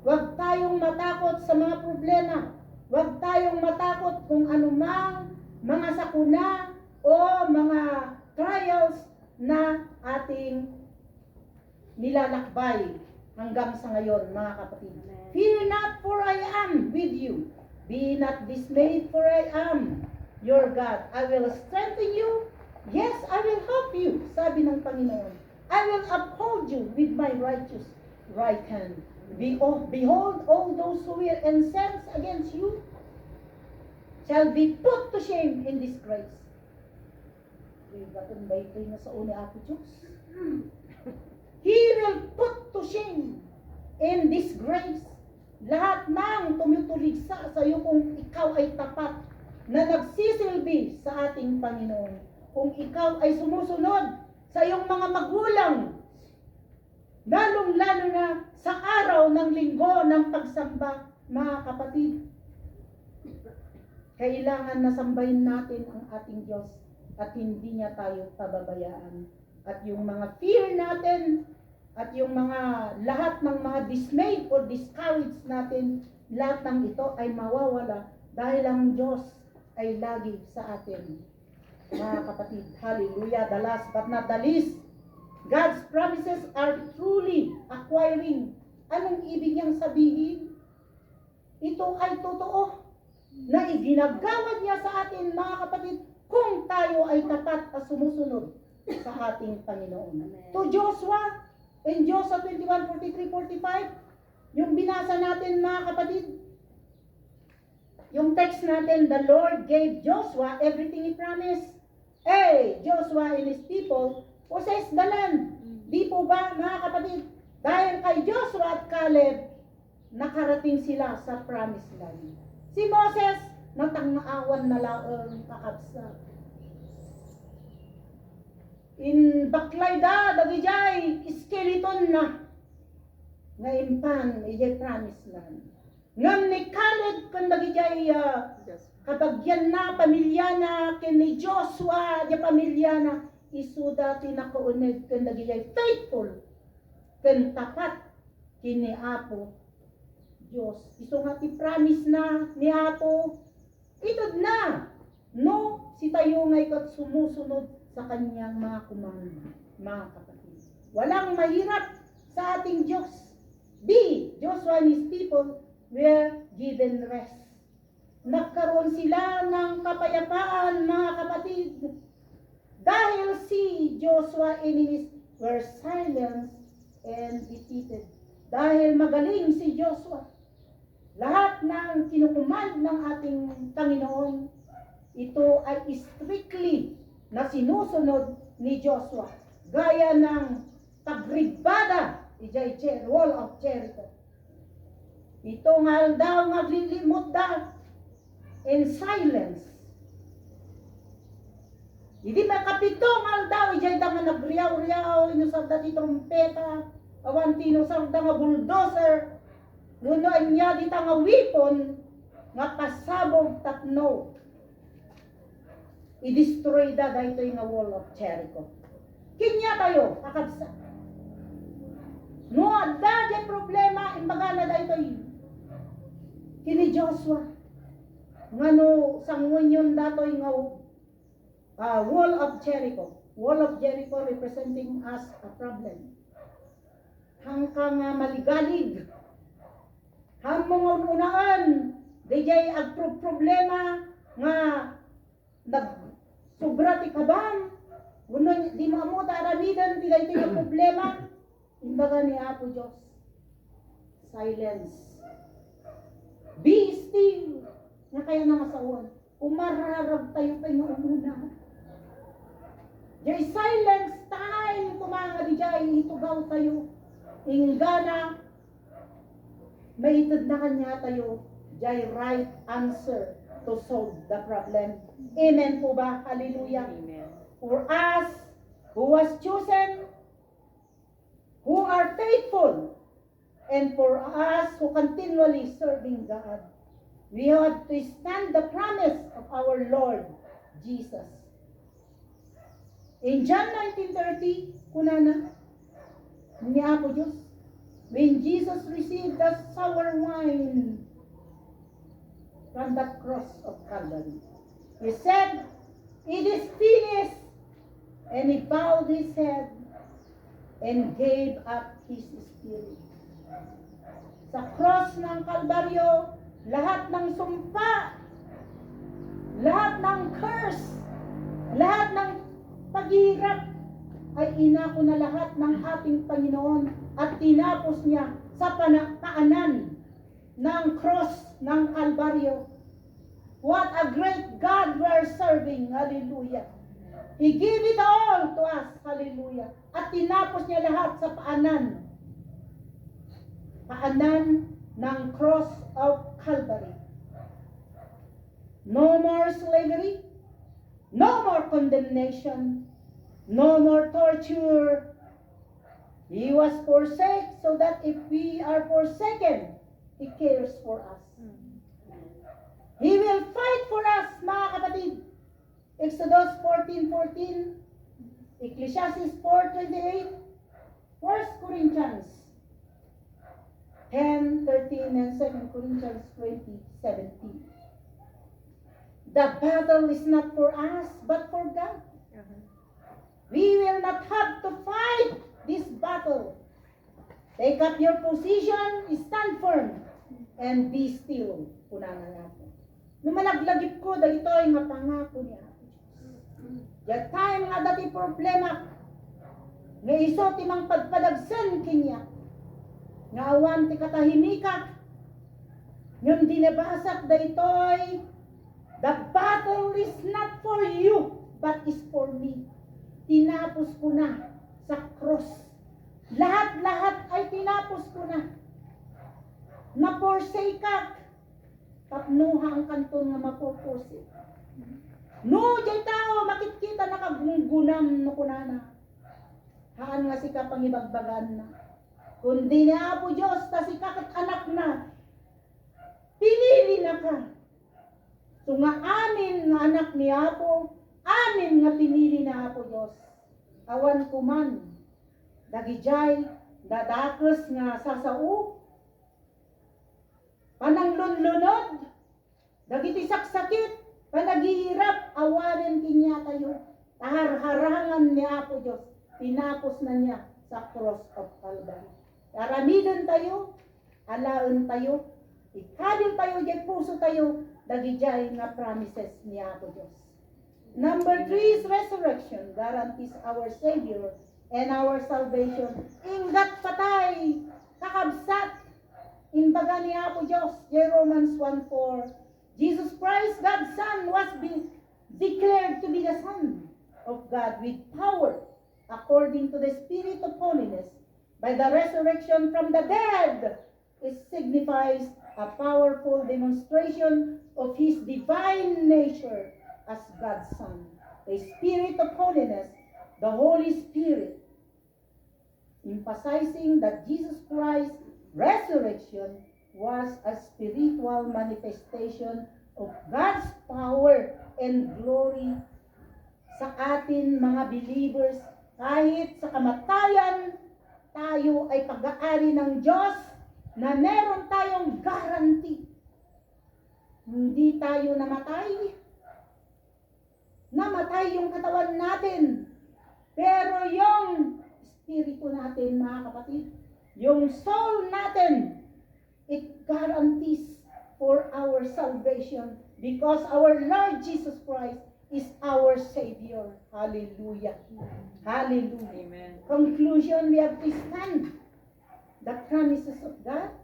Huwag tayong matakot sa mga problema. Huwag tayong matakot kung anumang mga sakuna o mga trials na ating nilalakbay hanggang sa ngayon, mga kapatid. Fear not, for I am with you. Be not dismayed, for I am your God. I will strengthen you. Yes, I will help you, sabi ng Panginoon. I will uphold you with my righteous right hand. Behold, all those who will incense against you shall be put to shame in disgrace. Baton ba ito na sa uni ako, Diyos? He will put to shame in disgrace. Lahat ng tumutuligsa sa iyo kung ikaw ay tapat na nagsisilbi sa ating Panginoon. Kung ikaw ay sumusunod sa iyong mga magulang, lalong-lalo na sa araw ng linggo ng pagsamba, mga kapatid. Kailangan na sambahin natin ang ating Diyos at hindi niya tayo pababayaan. At yung mga fear natin at yung mga lahat ng mga dismay or discourage natin, lahat ng ito ay mawawala dahil ang Diyos ay lagi sa atin. Mga kapatid, hallelujah. The last but not the least, God's promises are truly acquiring. Anong ibig niyang sabihin? Ito ay totoo na iginagawad niya sa atin, mga kapatid, kung tayo ay tapat at sumusunod sa ating Panginoon. Amen. To Joshua, in Joshua 21:43-45, yung binasa natin, mga kapatid, yung text natin, the Lord gave Joshua everything He promised. Hey, Joshua and his people possess the land. Di po ba, mga kapatid? Dahil kay Joshua at Caleb, nakarating sila sa promised land. Si Moses, natangaawan na laang kakabsa. In Baklayda, dagijay, skeleton na. Ngayon pan, ijay promised land. Ngam ni Caleb, kung dagijay, kabagyan na, pamilya na, kini Joshua, di pamilya na, isuda tinakauned, kung dagijay faithful, kung tapat, kini Apo, Diyos. Iso nga ti-promise na ni Apo, itod na. No, si tayo nga ikot sumusunod sa kanyang mga kumanda, mga kapatid. Walang mahirap sa ating Diyos. B, Joshua and his people were given rest. Nagkaroon sila ng kapayapaan, mga kapatid. Dahil si Joshua and his were silenced and defeated. Dahil magaling si Joshua. Lahat ng kinukumand ng ating Panginoon, ito ay strictly na sinusunod ni Joshua. Gaya ng tagribada, wall of Jericho. Ito nga daw maglilimot daw in silence. Hindi makapito nga daw, ijay daw nga nagriyaw-riyaw, inusagda di trompeta, awan tinusagda nga bulldozer, ngunoan niya dita nga weapon nga pasabog tatno. I-destroy da dahito nga wall of Jericho. Kinya tayo, kakabsa. No, da di problema, imbaga na dahito kini Joshua. Ngano sangunyon datoy nga wall of Jericho. Wall of Jericho representing us a problem. Hangkang maligalig. Hamong unaan, dijay problema nga sobra ti kabam. Uno di mo ta aramidan ti daytoy nga problema. Imbaga ni Apo Diyos. Silence. Be still. Nga kaya nga masawan. Umararag tayo kayo umuna. Jay silence time kumanga di jay itugaw tayo. Ingana may itad na kanya tayo, jay right answer to solve the problem. Amen po ba? Hallelujah. Amen. For us who was chosen, who are faithful, and for us who continually serving God, we have to stand the promise of our Lord Jesus. In John 19:30, kunana, ni Apo Diyos, when Jesus received the sour wine from the cross of Calvary, He said, "It is finished," and He bowed His head and gave up His spirit. Sa cross ng Kalbaryo, lahat ng sumpa, lahat ng curse, lahat ng paghihirap ay inako na lahat ng ating Panginoon at tinapos niya sa paanan ng cross ng Kalbaryo. What a great God we are serving. Hallelujah. He gave it all to us. Hallelujah. At tinapos niya lahat sa paanan ng cross of Calvary. No more slavery, no more condemnation, No more torture. He was forsaken so that if we are forsaken, He cares for us. He will fight for us, mga kapatid. Exodus 14:14, Ecclesiastes 4:28, 1 Corinthians 10:13, and 2 Corinthians 20:17. The battle is not for us, but for God. We will not have to fight this battle. Take up your position, stand firm, and be still. Punanan natin. Lumalaglagip ko, dahil ito ay nga pangako niya. That time nga dati problema, nga iso timang pagpadagsan kanya, nga awan ti katahimikak, yung dinabasak da ito'y, the battle is not for you, but is for me. Tinapos ko na sa cross. Lahat-lahat ay tinapos ko na. Na-forsake. Tapnuha ang kanton nga mapurpose. No, jay tao, makikita nakagunggunam no kunana. Haan nga si kapangibagbagan na. Kundi ni Apo Diyos, ta si kakat anak na, pinili na ka. So nga amin nga anak ni Apo, amin nga pinili na Apo Diyos. Awan kuman, dagijay, dadakos nga sasao, pananglunlunod, dagiti saksakit, panaghihirap, awanin kinya tayo. Taharharangan ni Apo Diyos, tinapos na niya sa cross of Calvary. Aramidon tayo, alaon tayo, ikadil tayo, jay puso tayo, dagijay nga promises ni Apo Diyos. Number 3 is resurrection, guarantees our Savior and our salvation. Ingat patay, kakabsat, imbaga ni Apo Diyos, Romans 1:4. Jesus Christ, God's Son, was declared to be the Son of God with power, according to the Spirit of holiness. By the resurrection from the dead, it signifies a powerful demonstration of His divine nature as God's Son. The Spirit of holiness, the Holy Spirit, emphasizing that Jesus Christ resurrection was a spiritual manifestation of God's power and glory sa atin mga believers. Kahit sa kamatayan, tayo ay pag-aari ng Diyos na meron tayong guarantee. Hindi tayo namatay. Namatay yung katawan natin. Pero yung espiritu natin, mga kapatid, yung soul natin, it guarantees for our salvation because our Lord Jesus Christ is our Savior. Hallelujah. Hallelujah. Amen. Conclusion, we have to stand the promises of God.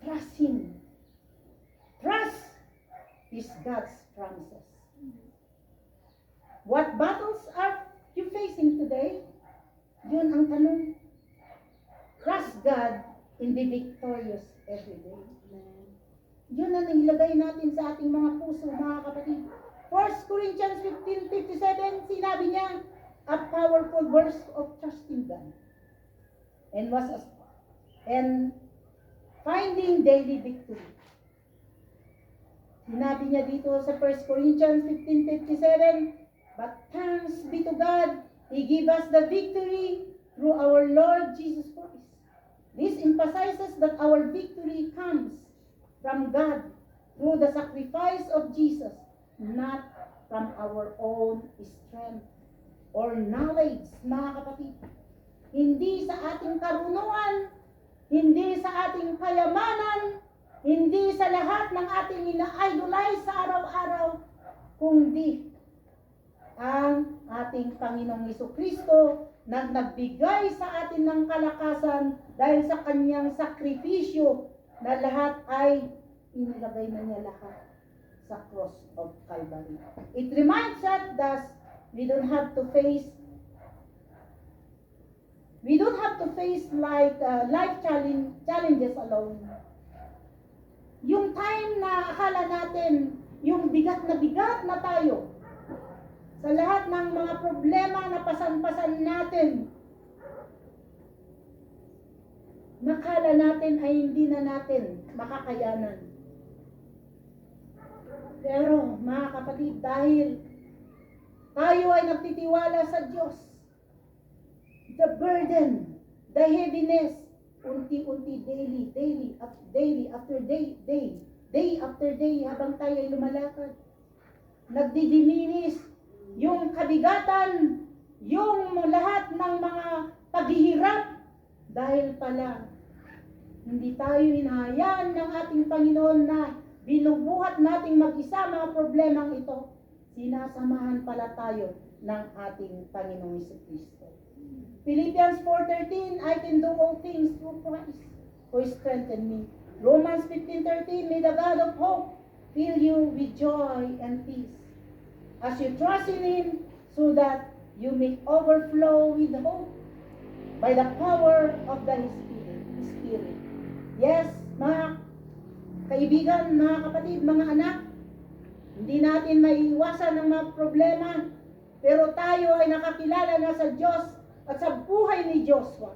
Trust Him. Trust is God's promises. What battles are you facing today? Yun ang tanong. Trust God and be victorious every day. Yun ang ilagay natin sa ating mga puso, mga kapatid. 1 Corinthians 15:57, sinabi niya, a powerful verse of trusting God. And finding daily victory. Sinabi niya dito sa 1 Corinthians 15:57, but thanks be to God, He gave us the victory through our Lord Jesus Christ. This emphasizes that our victory comes from God through the sacrifice of Jesus, not from our own strength or knowledge, mga kapatid. Hindi sa ating karunungan, hindi sa ating kayamanan, hindi sa lahat ng ating ina-idolize sa araw-araw, kundi ang ating Panginoong Jesucristo na nagbigay sa atin ng kalakasan dahil sa kanyang sakripisyo na lahat ay inilagay na niya lahat sa cross of Calvary. It reminds us that we don't have to face like life challenges alone. Yung time na akala natin yung bigat na tayo, sa lahat ng mga problema na pasan-pasan natin. Nakala natin ay hindi na natin makakayanan. Pero mga kapatid, dahil tayo ay nagtitiwala sa Diyos, the burden, the heaviness, unti-unti, day after day after day, habang tayo ay lumalakad, nagdidiminis yung kabigatan, yung lahat ng mga paghihirap, dahil pala hindi tayo hinahayaan ng ating Panginoon na binubuhat nating mag-isa mga problemang ito. Sinasamahan pala tayo ng ating Panginoong Jesucristo. Philippians 4:13, I can do all things through Christ who strengthens me. Romans 15:13, may the God of hope fill you with joy and peace as you trust in Him, so that you may overflow with hope by the power of the Spirit. Yes, mga kaibigan, mga kapatid, mga anak, hindi natin maiiwasan ng mga problema, pero tayo ay nakakilala na sa Diyos at sa buhay ni Joshua.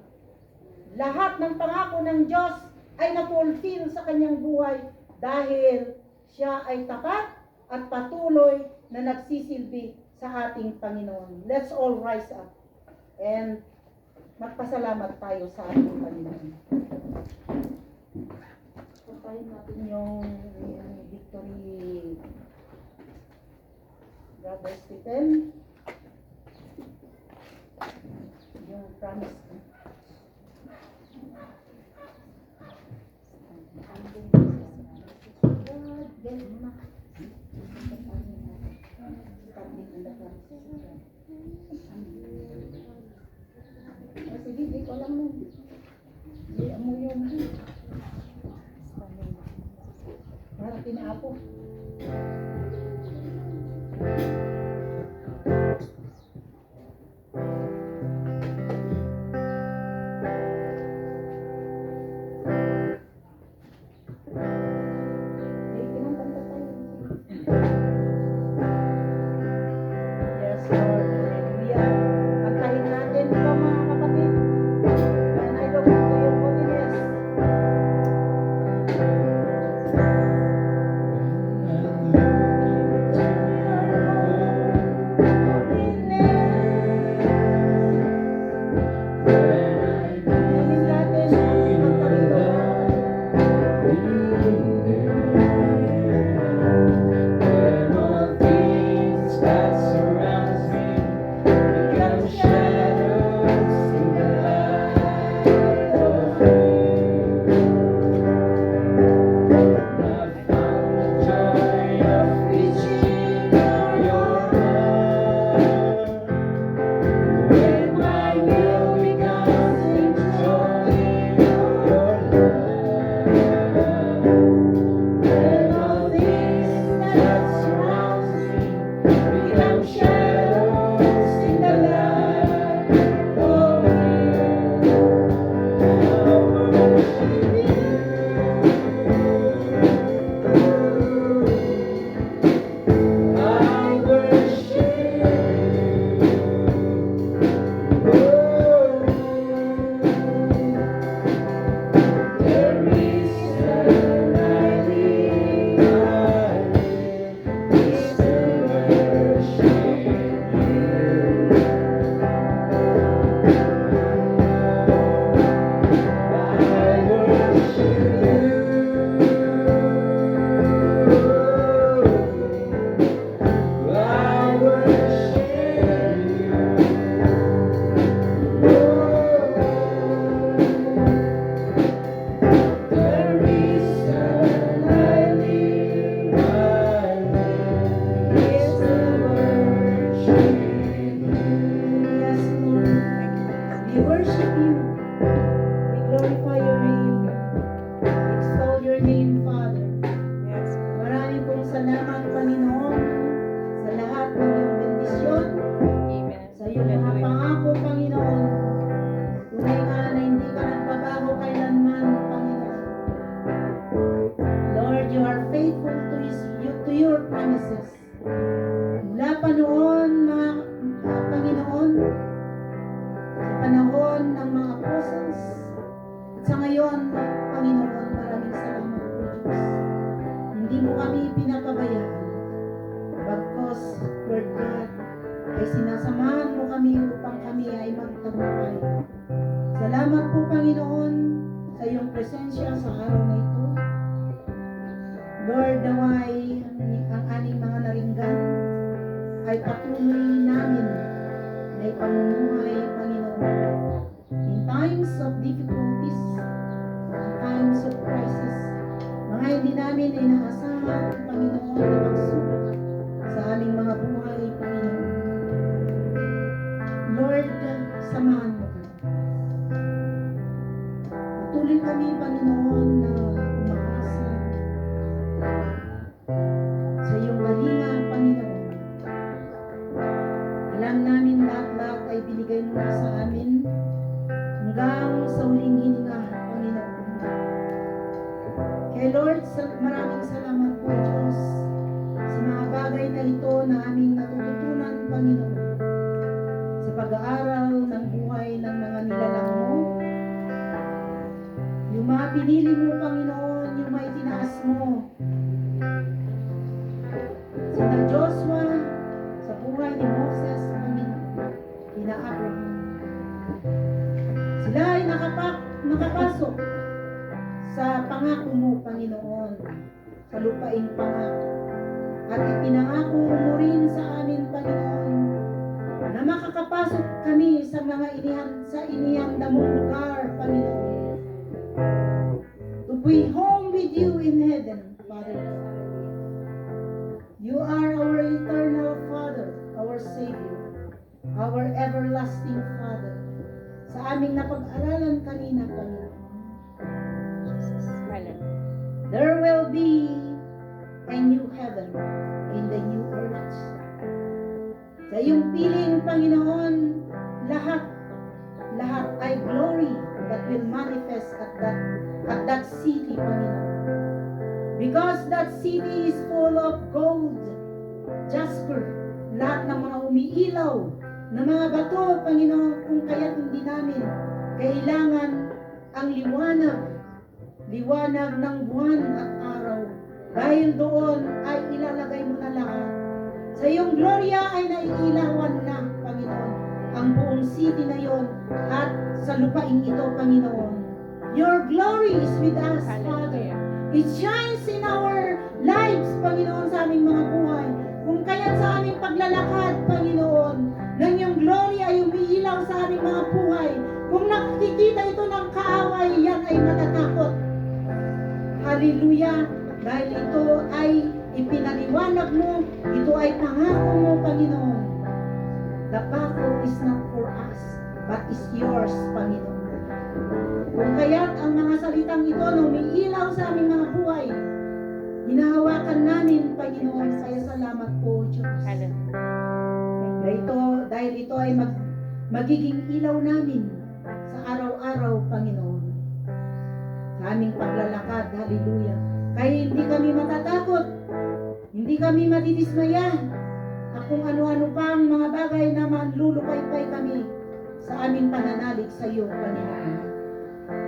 Lahat ng pangako ng Diyos ay na-fulfill sa kanyang buhay dahil siya ay tapat at patuloy na nagsisilbi sa ating Panginoon. Let's all rise up and magpasalamat tayo sa ating Panginoon. Patayin natin yung victory, Brother Stephen. Yung promise. Sige, di ko lang mo. Di mo yung para pinaapo. Yes, Lord. Hallelujah. Antahin natin ito mga kapatid. And I look into your holiness. Antahin natin ang Panginoon. We worship you. We glorify your name. We extol your name, Father. Yes. Maraming pong salamat, Panginoon, sa lahat ng iyong bendisyon, Amen. sa iyong mga pangako, Panginoon. Tunay nga na hindi ka nagbabago kailanman, Panginoon. Lord, you are faithful to your promises. Mula pa noon, mga hindi mo kami pinapabayaan. Bagkos, Lord God, ay sinasamahan mo kami upang kami ay magtagumpay. Salamat po, Panginoon, sa iyong presensya sa araw na ito. Lord, naway ang aming mga naringgan ay patuloy namin na ipamumuhay, Panginoon. In times of difficulties, in times of crisis, mga hindi namin ay naasahan, Panginoon, na magsubok sa aming mga buhay, Panginoon. Lord, samahan mo kami. Patuloy kami, Panginoon, na umaasa sa iyong galingan, Panginoon. Alam namin lahat-lahat ay binigay mo na sa amin hanggang sa huling hininga, Panginoon. Kaya Lord, maraming salamat po, Diyos, sa mga bagay na ito na aming natututunan, Panginoon, sa pag-aaral ng buhay ng mga nilalang mo. Yung mga pinili mo, Panginoon, yung mga itinaas mo. Sina Joshua, sa buhay ni Moses, Panginoon, ina Abraham. Sila ay nakapasok sa pangako mo, Panginoon, sa lupaing pangako. At ipinangako mo rin sa amin, Panginoon, na makakapasok kami sa mga inihanda mong lugar, Panginoon. To be home with you in heaven, Father God. You are our eternal Father, our Savior, our everlasting Father. Sa aming napag-aralan kanina, Panginoon, there will be a new heaven in the new earth. Sa iyong piling, Panginoon, lahat ay glory that will manifest at that city, Panginoon. Because that city is full of gold, jasper, lahat ng mga umiilaw na mga bato, Panginoon, kung kaya't hindi namin kailangan ang liwanag ng buwan at araw. Dahil doon ay ilalagay mo na lahat. Sa iyong gloria ay naiilawan na, Panginoon, ang buong city na yon at sa lupaing ito, Panginoon. Your glory is with us, Father. It shines in our lives, Panginoon, sa aming mga buhay. Kung kaya't sa aming paglalakad, Panginoon, nang iyong glory ay umiilaw sa aming mga buhay. Kung nakikita ito ng kaaway, yan ay matatakot. Hallelujah! Dahil ito ay ipinaliwanag mo, ito ay pangako mo, Panginoon. The battle is not for us, but is yours, Panginoon. Kung kaya't ang mga salitang ito na umiilaw sa aming mga buhay, hinahawakan namin, Panginoon, kaya salamat po, Diyos. Dahil ito ay magiging ilaw namin sa araw-araw, Panginoon. Sa aming paglalakad, hallelujah. Kaya hindi kami matatakot, hindi kami madidismaya, at kung ano-ano pang mga bagay na manlulupay-pay kami sa aming pananalig sa iyo, Panginoon.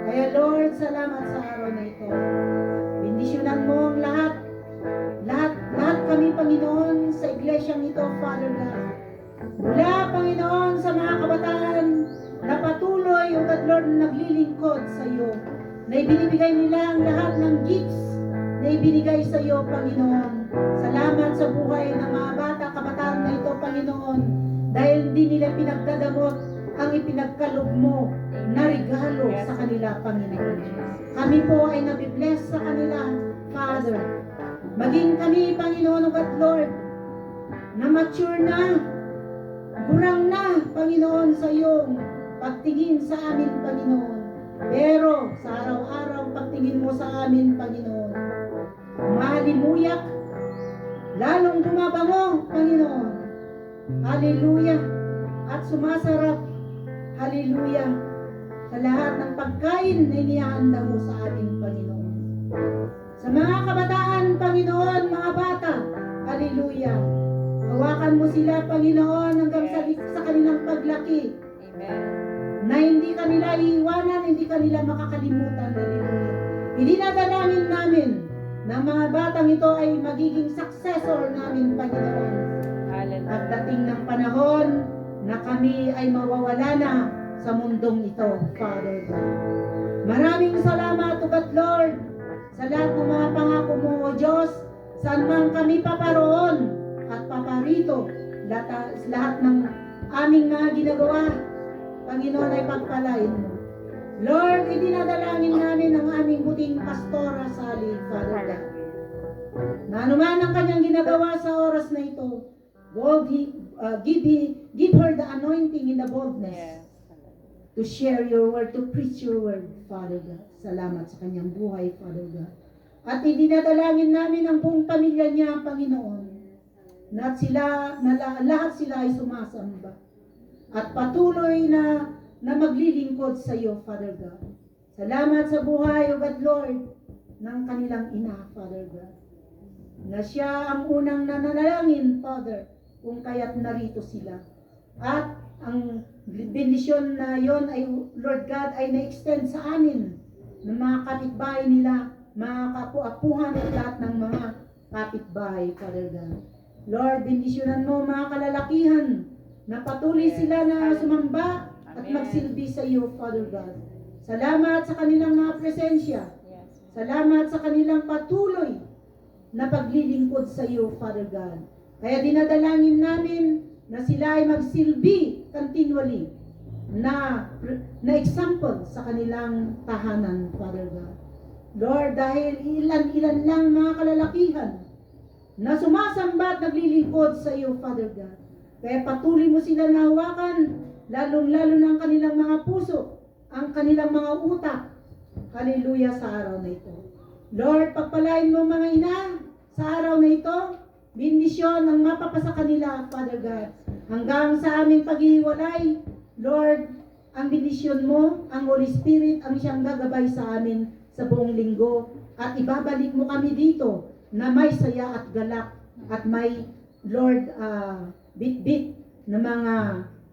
Kaya Lord, salamat sa araw na ito. Bendisyonan mo ang lahat kami, Panginoon, sa iglesyang ito, Father God. Mula, Panginoon, sa mga kabataan na patuloy, O God Lord, naglilingkod sa iyo, na ibinibigay nila ang lahat ng gifts na ibinigay sa iyo, Panginoon. Salamat sa buhay ng mga bata, kabataan na ito, Panginoon, dahil hindi nila pinagdadamot ang ipinagkaloob mo na regalo sa kanila, Panginoon. Kami po ay nabibless sa kanila, Father. Maging kami, Panginoon, O God Lord, na mature na, gurang na, Panginoon, sa iyong pagtingin sa amin, Panginoon. Pero sa araw-araw, pagtingin mo sa amin, Panginoon, mahalimuyak, lalong bumabango, Panginoon. Hallelujah. At sumasarap, hallelujah, sa lahat ng pagkain na inihanda mo sa amin, Panginoon. Sa mga kabataan, Panginoon, mga bata, hallelujah, hawakan mo sila, Panginoon, hanggang sa kanilang paglaki. Amen. Na hindi kanila iiwanan, hindi kanila makakalimutan, hallelujah. Idinadalangin namin na mga batang ito ay magiging successor namin, Panginoon. Hallelujah. Pagdating ng panahon na kami ay mawawala na sa mundong ito, Father God. Maraming salamat, O God Lord, sa lahat ng mga pangako mo, O Diyos, saan man kami paparoon at paparito, lahat ng aming mga ginagawa, Panginoon, ay pagpalain mo. Lord, idinadalangin namin ang aming buting pastora Sally, Father God. Na anuman ang kanyang ginagawa sa oras na ito, Lord, give her the anointing in the boldness Yes. to share your word, to preach your word, Father God. Salamat sa kanyang buhay, Father God. At idinadalangin namin ang buong pamilya niya, Panginoon, na lahat sila ay sumasamba. At patuloy na maglilingkod sa iyo, Father God. Salamat sa buhay, O God Lord, ng kanilang ina, Father God. Na siya ang unang nanalangin, Father, kung kaya't narito sila. At ang bendisyon na yon ay, Lord God, ay na-extend sa amin ng mga kapitbahay nila, mga kapu-apuhan at lahat ng mga kapitbahay, Father God. Lord, bendisyonan mo mga kalalakihan na patuloy sila na sumamba at magsilbi sa iyo, Father God. Salamat sa kanilang mga presensya. Yes. Salamat sa kanilang patuloy na paglilingkod sa iyo, Father God. Kaya dinadalangin namin na sila ay magsilbi continually na example sa kanilang tahanan, Father God. Lord, dahil ilan-ilan lang mga kalalakihan na sumasamba at naglilingkod sa iyo, Father God. Kaya patuloy mo sila na hawakan, lalong-lalo ng kanilang mga puso, ang kanilang mga utak. Hallelujah sa araw na ito. Lord, pagpalain mo mga ina sa araw na ito, bendisyon ang mapapasa kanila, Father God. Hanggang sa aming paghihiwalay, Lord, ang bendisyon mo, ang Holy Spirit, ang siyang gagabay sa amin sa buong linggo. At ibabalik mo kami dito na may saya at galak at may, Lord, bit-bit na mga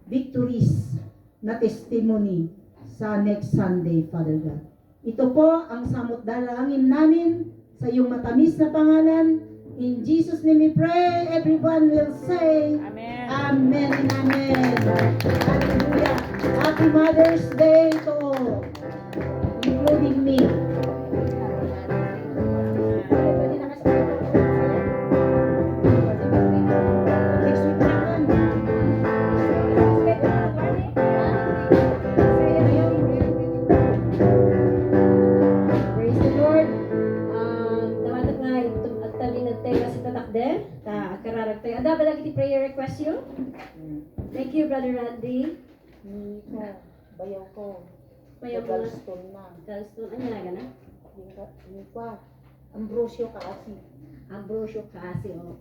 victories na testimony sa next Sunday, Father God. Ito po ang samot dalangin namin sa iyong matamis na pangalan. In Jesus' name we pray. Everyone will say, Amen. Amen and Amen. Hallelujah. Happy Mother's Day to all, including me. Next week naman. Praise the Lord. Dawatak nga at talinagtay kasi tatakder. Ta kararagtay. Ada ba lagi ti prayer request you? Thank you, Brother Randy. Bayaw ko. Mayo mo. Galston na. Galston. Ano na gana? Yung pa. Ambrosio kasi. Ambrosio kasi, oh.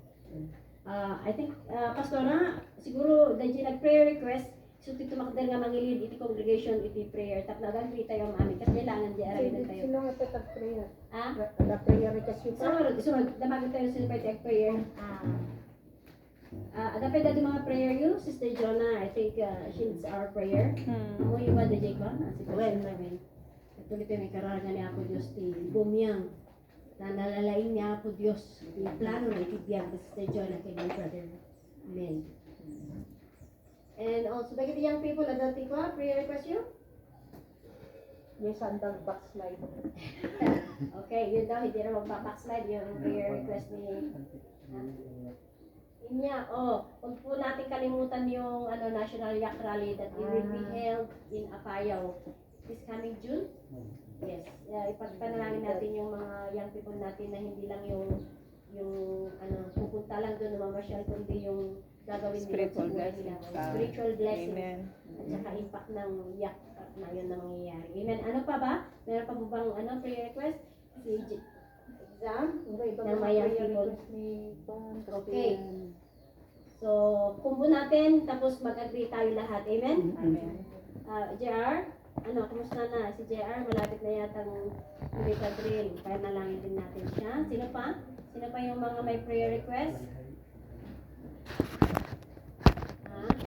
I think, Pastora, siguro, dahil nag-prayer request, so tumakder nga mangilid iti congregation, iti prayer. Tapnagan, free tayo ang amin. Kasi kailangan di aramin na tayo. Sino nga tatag prayer? Ah? The prayer request you pa? Sunod, damagan tayo sa prayer. Dapat dati mga prayer you, Sister Jonah, I think she needs our prayer. Mo yung ba, DJ ba? Si Pastor namin. Tuloy tayo may kararangan niya ako Diyos, ti bumiyang. Na nalalain niya ako Diyos. Yung plano na itibiyang si Sister Jonah kay my brother. Amen. And also, bakit young people, adulting ko, prayer request you? May sandang backslide. Okay, yun daw, hindi na magpa-backslide yung prayer request ni Inya. Huwag po natin kalimutan yung National Yak Rally that it will be held in Apayao this coming June. Yes, ipagpanalangin natin yung mga young people natin na hindi lang yung pupunta lang doon na mamasyal, kundi yung gagawin nila sa Spiritual buhay blessings. nila. Spiritual blessings. Amen. At saka impact ng yak na yun na mangyayari. Amen. Ano pa ba? Meron pa po bang prayer request? Si Exam? Ng mga young people. Okay. So, kumbo natin, tapos mag-agree tayo lahat. Amen? Amen. JR, kumusta na? Si JR, malapit na yatang hindi ka drill. Kaya nalangin din natin siya. Sino pa? Sino pa yung mga may prayer request?